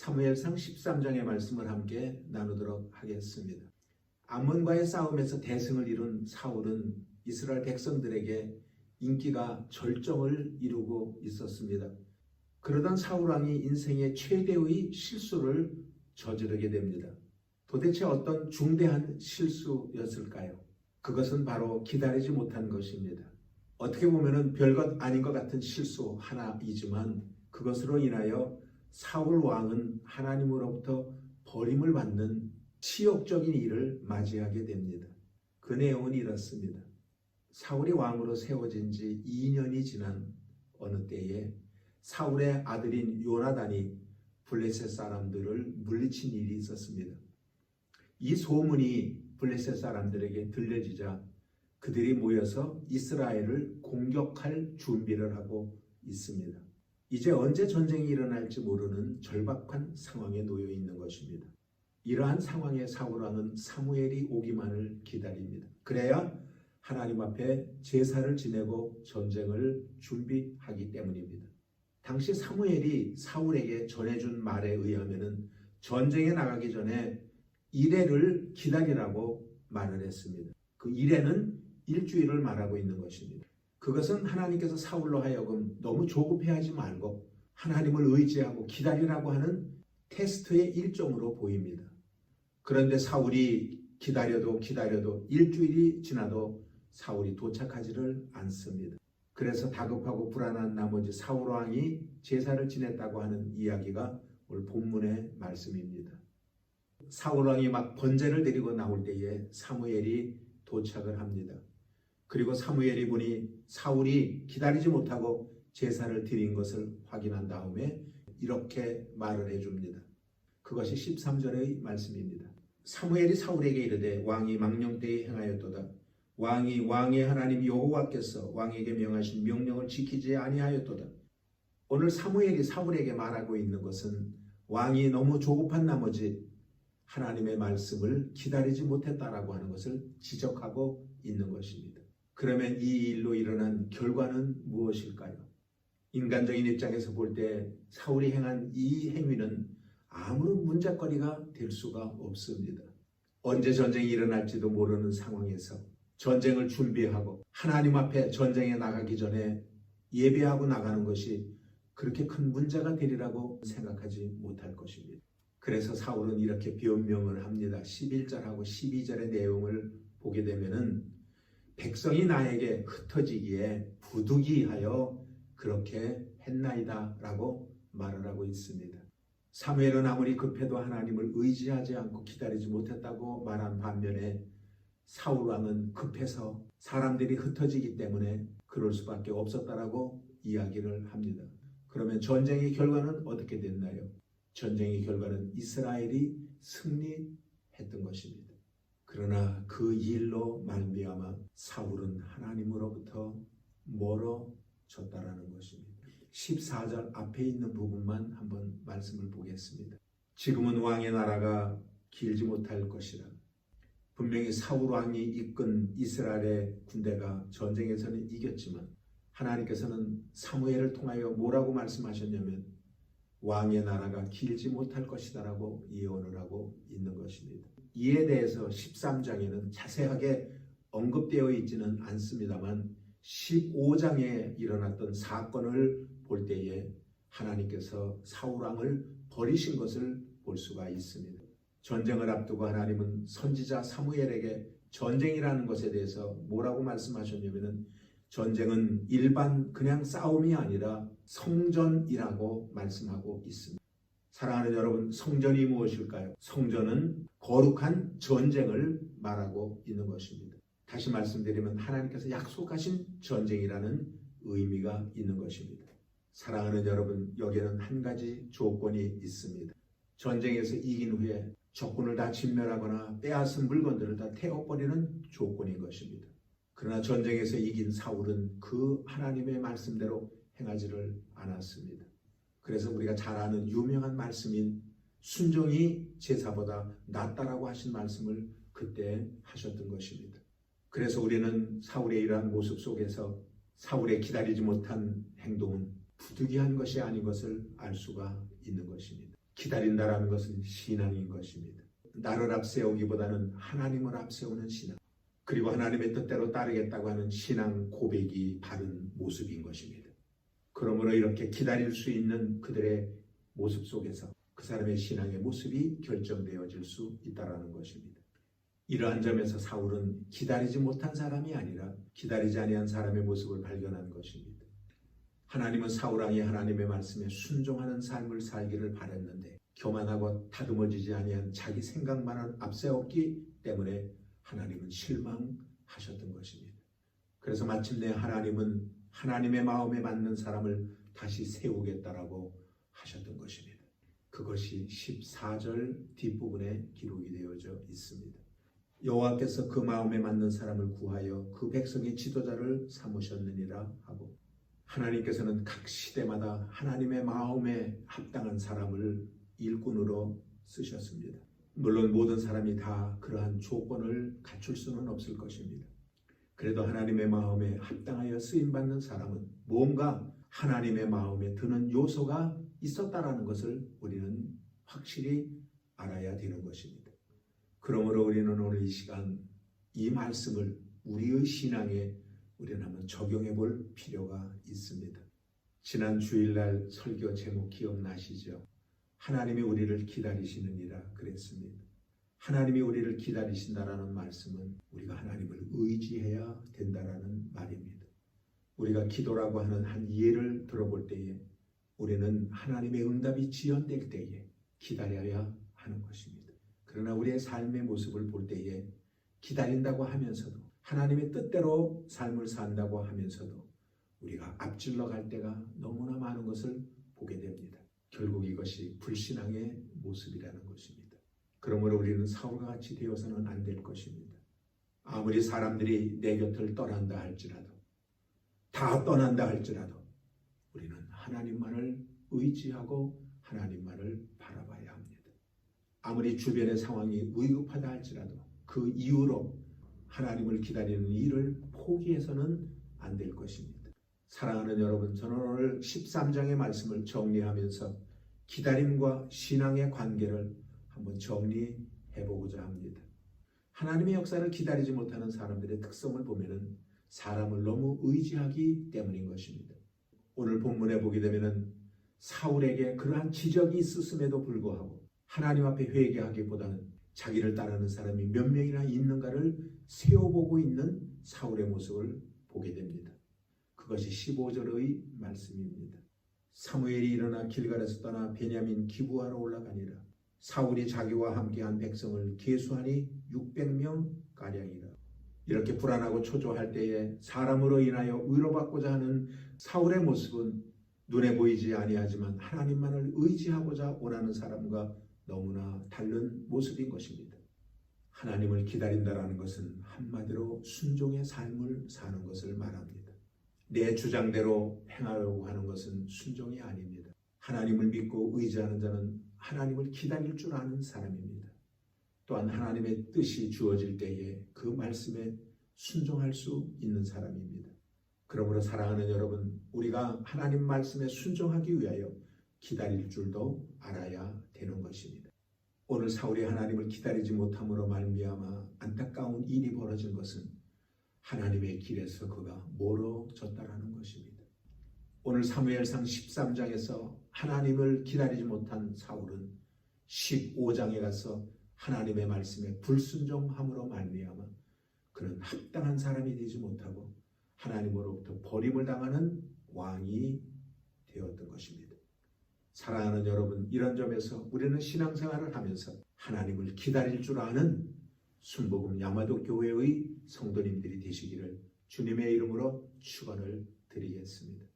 사무엘상 13장의 말씀을 함께 나누도록 하겠습니다. 암몬과의 싸움에서 대승을 이룬 사울은 이스라엘 백성들에게 인기가 절정을 이루고 있었습니다. 그러던 사울 왕이 인생의 최대의 실수를 저지르게 됩니다. 도대체 어떤 중대한 실수였을까요? 그것은 바로 기다리지 못한 것입니다. 어떻게 보면 별것 아닌 것 같은 실수 하나이지만 그것으로 인하여 사울 왕은 하나님으로부터 버림을 받는 치욕적인 일을 맞이하게 됩니다. 그 내용은 이렇습니다. 사울이 왕으로 세워진 지 2년이 지난 어느 때에 사울의 아들인 요나단이 블레셋 사람들을 물리친 일이 있었습니다. 이 소문이 블레셋 사람들에게 들려지자 그들이 모여서 이스라엘을 공격할 준비를 하고 있습니다. 이제 언제 전쟁이 일어날지 모르는 절박한 상황에 놓여 있는 것입니다. 이러한 상황에 사울 왕은 사무엘이 오기만을 기다립니다. 그래야 하나님 앞에 제사를 지내고 전쟁을 준비하기 때문입니다. 당시 사무엘이 사울에게 전해준 말에 의하면 전쟁에 나가기 전에 이레를 기다리라고 말을 했습니다. 그 이레는 일주일을 말하고 있는 것입니다. 그것은 하나님께서 사울로 하여금 너무 조급해하지 말고 하나님을 의지하고 기다리라고 하는 테스트의 일종으로 보입니다. 그런데 사울이 기다려도 일주일이 지나도 사울이 도착하지를 않습니다. 그래서 다급하고 불안한 나머지 사울 왕이 제사를 지냈다고 하는 이야기가 오늘 본문의 말씀입니다. 사울 왕이 막 번제를 드리고 나올 때에 사무엘이 도착을 합니다. 그리고 사무엘이 보니 사울이 기다리지 못하고 제사를 드린 것을 확인한 다음에 이렇게 말을 해줍니다. 그것이 13절의 말씀입니다. 사무엘이 사울에게 이르되 왕이 망령되이 행하였도다. 왕이 왕의 하나님 여호와께서 왕에게 명하신 명령을 지키지 아니하였도다. 오늘 사무엘이 사울에게 말하고 있는 것은 왕이 너무 조급한 나머지 하나님의 말씀을 기다리지 못했다라고 하는 것을 지적하고 있는 것입니다. 그러면 이 일로 일어난 결과는 무엇일까요? 인간적인 입장에서 볼 때 사울이 행한 이 행위는 아무런 문제거리가 될 수가 없습니다. 언제 전쟁이 일어날지도 모르는 상황에서 전쟁을 준비하고 하나님 앞에 전쟁에 나가기 전에 예배하고 나가는 것이 그렇게 큰 문제가 되리라고 생각하지 못할 것입니다. 그래서 사울은 이렇게 변명을 합니다. 11절하고 12절의 내용을 보게 되면은 백성이 나에게 흩어지기에 부득이하여 그렇게 했나이다 라고 말을 하고 있습니다. 사무엘은 아무리 급해도 하나님을 의지하지 않고 기다리지 못했다고 말한 반면에 사울 왕은 급해서 사람들이 흩어지기 때문에 그럴 수밖에 없었다라고 이야기를 합니다. 그러면 전쟁의 결과는 어떻게 됐나요? 전쟁의 결과는 이스라엘이 승리했던 것입니다. 그러나 그 일로 말미암아 사울은 하나님으로부터 멀어졌다라는 것입니다. 14절 앞에 있는 부분만 한번 말씀을 보겠습니다. 지금은 왕의 나라가 길지 못할 것이라. 분명히 사울 왕이 이끈 이스라엘의 군대가 전쟁에서는 이겼지만 하나님께서는 사무엘을 통하여 뭐라고 말씀하셨냐면 왕의 나라가 길지 못할 것이다 라고 예언을 하고 있는 것입니다. 이에 대해서 13장에는 자세하게 언급되어 있지는 않습니다만 15장에 일어났던 사건을 볼 때에 하나님께서 사울 왕을 버리신 것을 볼 수가 있습니다. 전쟁을 앞두고 하나님은 선지자 사무엘에게 전쟁이라는 것에 대해서 뭐라고 말씀하셨냐면 전쟁은 일반 그냥 싸움이 아니라 성전이라고 말씀하고 있습니다. 사랑하는 여러분, 성전이 무엇일까요? 성전은 거룩한 전쟁을 말하고 있는 것입니다. 다시 말씀드리면 하나님께서 약속하신 전쟁이라는 의미가 있는 것입니다. 사랑하는 여러분, 여기에는 한 가지 조건이 있습니다. 전쟁에서 이긴 후에 적군을 다 진멸하거나 빼앗은 물건들을 다 태워버리는 조건인 것입니다. 그러나 전쟁에서 이긴 사울은 그 하나님의 말씀대로 행하지를 않았습니다. 그래서 우리가 잘 아는 유명한 말씀인 순종이 제사보다 낫다라고 하신 말씀을 그때 하셨던 것입니다. 그래서 우리는 사울의 이러한 모습 속에서 사울의 기다리지 못한 행동은 부득이한 것이 아닌 것을 알 수가 있는 것입니다. 기다린다라는 것은 신앙인 것입니다. 나를 앞세우기보다는 하나님을 앞세우는 신앙, 그리고 하나님의 뜻대로 따르겠다고 하는 신앙 고백이 바른 모습인 것입니다. 그러므로 이렇게 기다릴 수 있는 그들의 모습 속에서 그 사람의 신앙의 모습이 결정되어질 수 있다는 것입니다. 이러한 점에서 사울은 기다리지 못한 사람이 아니라 기다리지 아니한 사람의 모습을 발견한 것입니다. 하나님은 사울 왕이 하나님의 말씀에 순종하는 삶을 살기를 바랐는데 교만하고 다듬어지지 아니한 자기 생각만을 앞세웠기 때문에 하나님은 실망하셨던 것입니다. 그래서 마침내 하나님은 하나님의 마음에 맞는 사람을 다시 세우겠다라고 하셨던 것입니다. 그것이 14절 뒷부분에 기록이 되어져 있습니다. 여호와께서 그 마음에 맞는 사람을 구하여 그 백성의 지도자를 삼으셨느니라 하고, 하나님께서는 각 시대마다 하나님의 마음에 합당한 사람을 일꾼으로 쓰셨습니다. 물론 모든 사람이 다 그러한 조건을 갖출 수는 없을 것입니다. 그래도 하나님의 마음에 합당하여 쓰임받는 사람은 뭔가 하나님의 마음에 드는 요소가 있었다라는 것을 우리는 확실히 알아야 되는 것입니다. 그러므로 우리는 오늘 이 시간 이 말씀을 우리의 신앙에 우리는 한번 적용해 볼 필요가 있습니다. 지난 주일날 설교 제목 기억나시죠? 하나님이 우리를 기다리시느니라 그랬습니다. 하나님이 우리를 기다리신다라는 말씀은 우리가 하나님을 의지해야 된다라는 말입니다. 우리가 기도라고 하는 한 예를 들어볼 때에 우리는 하나님의 응답이 지연될 때에 기다려야 하는 것입니다. 그러나 우리의 삶의 모습을 볼 때에 기다린다고 하면서도 하나님의 뜻대로 삶을 산다고 하면서도 우리가 앞질러 갈 때가 너무나 많은 것을 보게 됩니다. 결국 이것이 불신앙의 모습이라는 것입니다. 그러므로 우리는 사울과 같이 되어서는 안 될 것입니다. 아무리 사람들이 내 곁을 떠난다 할지라도, 다 떠난다 할지라도 우리는 하나님만을 의지하고 하나님만을 바라봐야 합니다. 아무리 주변의 상황이 위급하다 할지라도 그 이유로 하나님을 기다리는 일을 포기해서는 안 될 것입니다. 사랑하는 여러분, 저는 오늘 13장의 말씀을 정리하면서 기다림과 신앙의 관계를 한번 정리해 보고자 합니다. 하나님의 역사를 기다리지 못하는 사람들의 특성을 보면은 사람을 너무 의지하기 때문인 것입니다. 오늘 본문에 보게 되면은 사울에게 그러한 기적이 있었음에도 불구하고 하나님 앞에 회개하기보다는 자기를 따르는 사람이 몇 명이나 있는가를 세어보고 있는 사울의 모습을 보게 됩니다. 그것이 15절의 말씀입니다. 사무엘이 일어나 길갈에서 떠나 베냐민 기브아로 올라가니라. 사울이 자기와 함께한 백성을 계수하니 600명 가량이라. 이렇게 불안하고 초조할 때에 사람으로 인하여 위로받고자 하는 사울의 모습은 눈에 보이지 아니하지만 하나님만을 의지하고자 원하는 사람과 너무나 다른 모습인 것입니다. 하나님을 기다린다라는 것은 한마디로 순종의 삶을 사는 것을 말합니다. 내 주장대로 행하려고 하는 것은 순종이 아닙니다. 하나님을 믿고 의지하는 자는 하나님을 기다릴 줄 아는 사람입니다. 또한 하나님의 뜻이 주어질 때에 그 말씀에 순종할 수 있는 사람입니다. 그러므로 사랑하는 여러분, 우리가 하나님 말씀에 순종하기 위하여 기다릴 줄도 알아야 되는 것입니다. 오늘 사울이 하나님을 기다리지 못함으로 말미암아 안타까운 일이 벌어진 것은 하나님의 길에서 그가 멀어졌다라는 것입니다. 오늘 사무엘상 13장에서 하나님을 기다리지 못한 사울은 15장에 가서 하나님의 말씀에 불순종함으로 말미암아 그는 합당한 사람이 되지 못하고 하나님으로부터 버림을 당하는 왕이 되었던 것입니다. 사랑하는 여러분, 이런 점에서 우리는 신앙생활을 하면서 하나님을 기다릴 줄 아는 순복음 야마도 교회의 성도님들이 되시기를 주님의 이름으로 축원을 드리겠습니다.